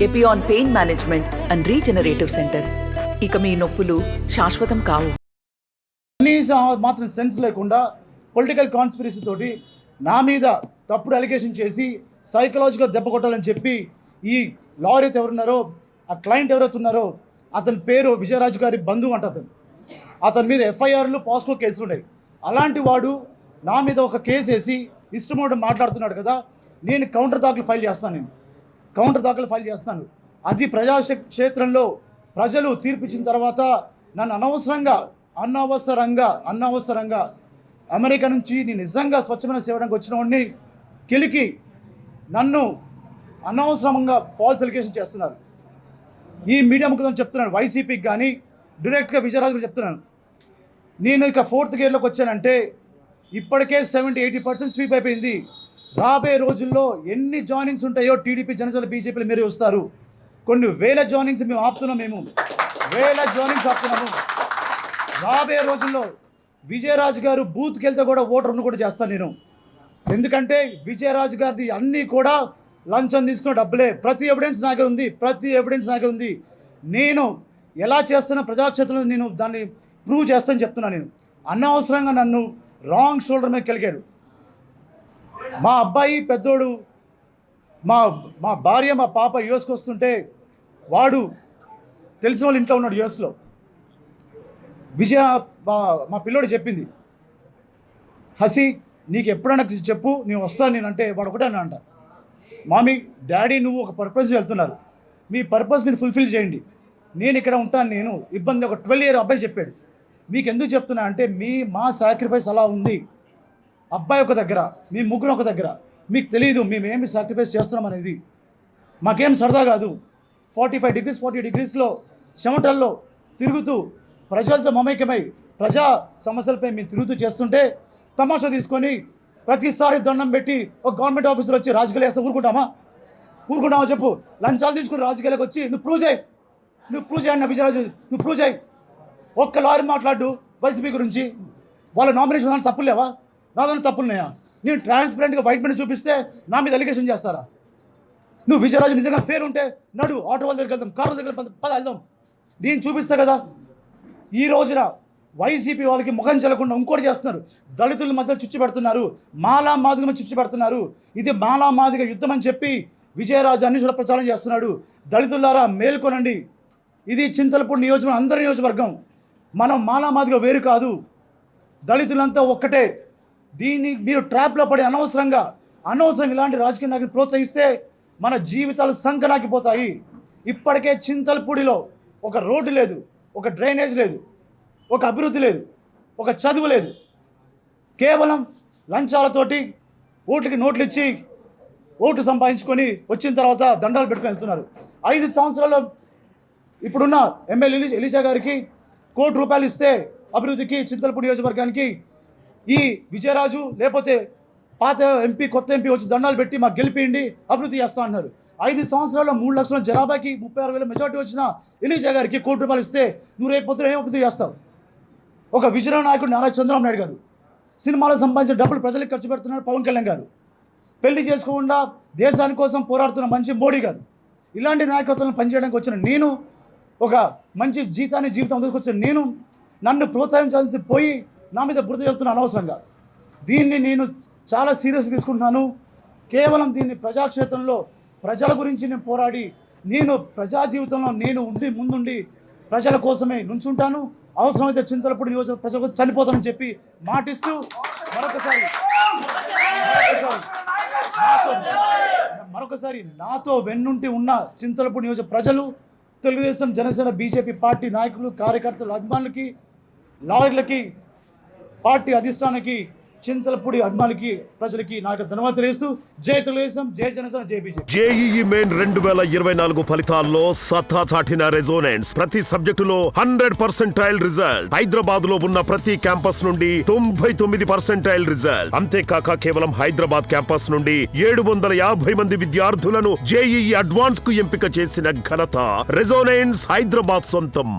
Epione pain management and regenerative centre. ఇక మీ నొప్పులు శాశ్వతం కావు. కనీసం మాత్రం సెన్స్ లేకుండా పొలిటికల్ కాన్స్పిరసీ తోటి నా మీద తప్పుడు అలిగేషన్ చేసి సైకలాజికల్ దెబ్బ కొట్టాలని చెప్పి ఈ లాయర్ అయితే ఎవరున్నారో, ఆ క్లయింట్ ఎవరైతే ఉన్నారో అతని పేరు విజయరాజు గారి బంధువు అంట. అతని మీద ఎఫ్ఐఆర్లు పాస్కో కేసులు ఉన్నాయి. అలాంటి వాడు నా మీద ఒక కేసు వేసి ఇష్టమోడు మాట్లాడుతున్నాడు కదా. నేను కౌంటర్ దాఖలు ఫైల్ చేస్తాను. అది ప్రజాక్షేత్రంలో ప్రజలు తీర్పిచ్చిన తర్వాత నన్ను అనవసరంగా అమెరికా నుంచి నేను నిజంగా స్వచ్ఛమైన సేవడానికి వచ్చిన వాడిని కెలికి నన్ను అనవసరంగా ఫాల్స్ ఎలిగేషన్ చేస్తున్నారు. ఈ మీడియా ముఖం చెప్తున్నాను, వైసీపీకి కానీ డైరెక్ట్గా విజయరాజు చెప్తున్నాను. నేను ఇక 4th గేర్లోకి వచ్చానంటే ఇప్పటికే 70-80% స్వీప్ అయిపోయింది. రాబోయే రోజుల్లో ఎన్ని జాయినింగ్స్ ఉంటాయో టీడీపీ, జనసేన, బీజేపీలు మీరే వస్తారు. కొన్ని వేల జాయినింగ్స్ మేము ఆపుతున్నాము. రాబోయే రోజుల్లో విజయరాజు గారు బూత్కి వెళ్తే కూడా ఓటర్ను కూడా చేస్తాను నేను. ఎందుకంటే విజయరాజు గారిది అన్నీ కూడా లంచం తీసుకున్న డబ్బులే. ప్రతి ఎవిడెన్స్ నాకే ఉంది. నేను ఎలా చేస్తున్నా ప్రజాక్షేత్రంలో నేను దాన్ని ప్రూవ్ చేస్తానని చెప్తున్నాను. నేను అనవసరంగా నన్ను రాంగ్ షోల్డర్ మీద కలిగాడు. మా అబ్బాయి పెద్దోడు, మా భార్య, మా పాప యూఎస్కి వస్తుంటే వాడు తెలిసిన వాళ్ళు ఇంట్లో ఉన్నాడు యూఎస్లో. మా పిల్లోడు చెప్పింది, హసి నీకు ఎప్పుడైనా చెప్పు నేను వస్తాను. నేను అంటే వాడు ఒకటే అంట, మామీ డాడీ నువ్వు ఒక పర్పస్ వెళ్తున్నారు, మీ పర్పస్ మీరు ఫుల్ఫిల్ చేయండి, నేను ఇక్కడ ఉంటాను. నేను ఇబ్బంది. ఒక 12 year అబ్బాయి చెప్పాడు. మీకు ఎందుకు చెప్తున్నా అంటే మా సాక్రిఫైస్ అలా ఉంది. అబ్బాయి ఒక దగ్గర, మీ ముగ్గురు ఒక దగ్గర. మీకు తెలియదు మేమేమి సాక్రిఫైస్ చేస్తున్నాం అనేది. మాకేం సరదా కాదు. 45 degrees 40 degreesలో చెమటల్లో తిరుగుతూ ప్రజలతో మమైక్యమై ప్రజా సమస్యలపై మేము తిరుగుతూ చేస్తుంటే తమాషా తీసుకొని ప్రతిసారి దండం పెట్టి ఒక గవర్నమెంట్ ఆఫీసర్ వచ్చి రాజకీయాలు వేస్తే ఊరుకుంటామా చెప్పు. లంచాలు తీసుకుని రాజకీయాలకు వచ్చి నువ్వు ప్రూవ్ చేయి అన్న విజయరాజు, నువ్వు ప్రూవ్ చేయి. ఒక్క లాయర్ మాట్లాడు వైసీపీ గురించి. వాళ్ళ నామినేషన్ దాంట్లో తప్పులు లేవా? నా దాంట్లో తప్పులున్నాయా? నేను ట్రాన్స్పరెంట్గా వైట్ మీద చూపిస్తే నా మీద అలిగేషన్ చేస్తారా? నువ్వు విజయరాజు నిజంగా ఫేర్ ఉంటే నడు, ఆటో వాళ్ళ దగ్గరికి వెళ్దాం, కారు దగ్గర వెళ్దాం. నేను చూపిస్తా కదా. ఈ రోజున వైసీపీ వాళ్ళకి ముఖం చెల్లకుండా ఇంకోటి చేస్తున్నారు. దళితుల మధ్య చిచ్చు పెడుతున్నారు, మాలా మాదిగ మధ్య చిచ్చు పెడుతున్నారు. ఇది మాలా మాదిగ యుద్ధం అని చెప్పి విజయరాజు అన్ని చోట్ల ప్రచారం చేస్తున్నాడు. దళితులారా మేల్కొనండి. ఇది చింతలపూడి నియోజకవర్గం, అందరి నియోజకవర్గం. మనం మాలా మాదిగ వేరు కాదు, దళితులంతా ఒక్కటే. దీన్ని మీరు ట్రాప్లో పడి అనవసరంగా ఇలాంటి రాజకీయ నాయకులు ప్రోత్సహిస్తే మన జీవితాలు సంకనాకిపోతాయి. ఇప్పటికే చింతలపూడిలో ఒక రోడ్డు లేదు, ఒక డ్రైనేజ్ లేదు, ఒక అభివృద్ధి లేదు, ఒక చదువు లేదు. కేవలం లంచాలతోటి ఓట్లకి నోట్లు ఇచ్చి ఓటు సంపాదించుకొని వచ్చిన తర్వాత దండాలు పెట్టుకుని వెళ్తున్నారు. 5 సంవత్సరాల్లో ఇప్పుడున్న ఎమ్మెల్యే ఎలీజా గారికి ₹1 కోటి ఇస్తే అభివృద్ధికి చింతలపూడి నియోజకవర్గానికి ఈ విజయరాజు లేకపోతే పాత ఎంపీ, కొత్త ఎంపీ వచ్చి దండాలు పెట్టి మాకు గెలిపియండి, అభివృద్ధి చేస్తా అన్నారు. 5 సంవత్సరాల్లో 3 లక్షల జనాభాకి 36,000 మెజార్టీ వచ్చిన ఎలీజా గారికి ₹1 కోటి ఇస్తే నువ్వు రేపు పొద్దున ఏం అభివృద్ధి చేస్తావు? ఒక విజయనగర నాయకుడు నారా చంద్రబాబు నాయుడు గారు సినిమాలో సంబంధించిన డబ్బులు ప్రజలకు ఖర్చు పెడుతున్నారు. పవన్ కళ్యాణ్ గారు పెళ్లి చేసుకోకుండా దేశాని కోసం పోరాడుతున్న మనిషి మోడీ గారు. ఇలాంటి నాయకత్వాలను పనిచేయడానికి వచ్చిన నేను, ఒక మంచి జీవితం అందుకొచ్చిన నేను, నన్ను ప్రోత్సహించాల్సి పోయి నా మీద బురద వెళ్తున్న అనవసరంగా. దీన్ని నేను చాలా సీరియస్గా తీసుకుంటున్నాను. కేవలం దీన్ని ప్రజాక్షేత్రంలో ప్రజల గురించి నేను పోరాడి, నేను ప్రజా జీవితంలో నేను ముందుండి ప్రజల కోసమే నుంచుంటాను. అవసరమైతే చింతలపూడి నియోజకవర్గ ప్రజల కోసం చనిపోతానని చెప్పి మాటిస్తూ మరొకసారి నాతో వెన్నుంటి ఉన్న చింతలపూడి నియోజక ప్రజలు, తెలుగుదేశం, జనసేన, బీజేపీ పార్టీ నాయకులు, కార్యకర్తలు, అభిమానులకి, లాయర్లకి, పార్టీ అధిష్టానానికి, చింతలపూడి అభిమానులకి, ప్రజలకి నాకు ధన్యవాదాలు తెలియజేస్తూ జై తెలుగుదేశం, జై జనసేన, జై బీజేపీ. జేఈఈ మెయిన్ 2024 ఫలితాల్లో సత్తా చాటిన రెజోనెన్స్. ప్రతి సబ్జెక్టులో 100% రిజల్ట్. హైదరాబాద్ లో ఉన్న ప్రతి క్యాంపస్ నుండి 99% రిజల్ట్. అంతేకాక కేవలం హైదరాబాద్ క్యాంపస్ నుండి 750 మంది విద్యార్థులను జేఈఈ అడ్వాన్స్ కు ఎంపిక చేసిన ఘనత రెజోనెన్స్ హైదరాబాద్ సొంతం.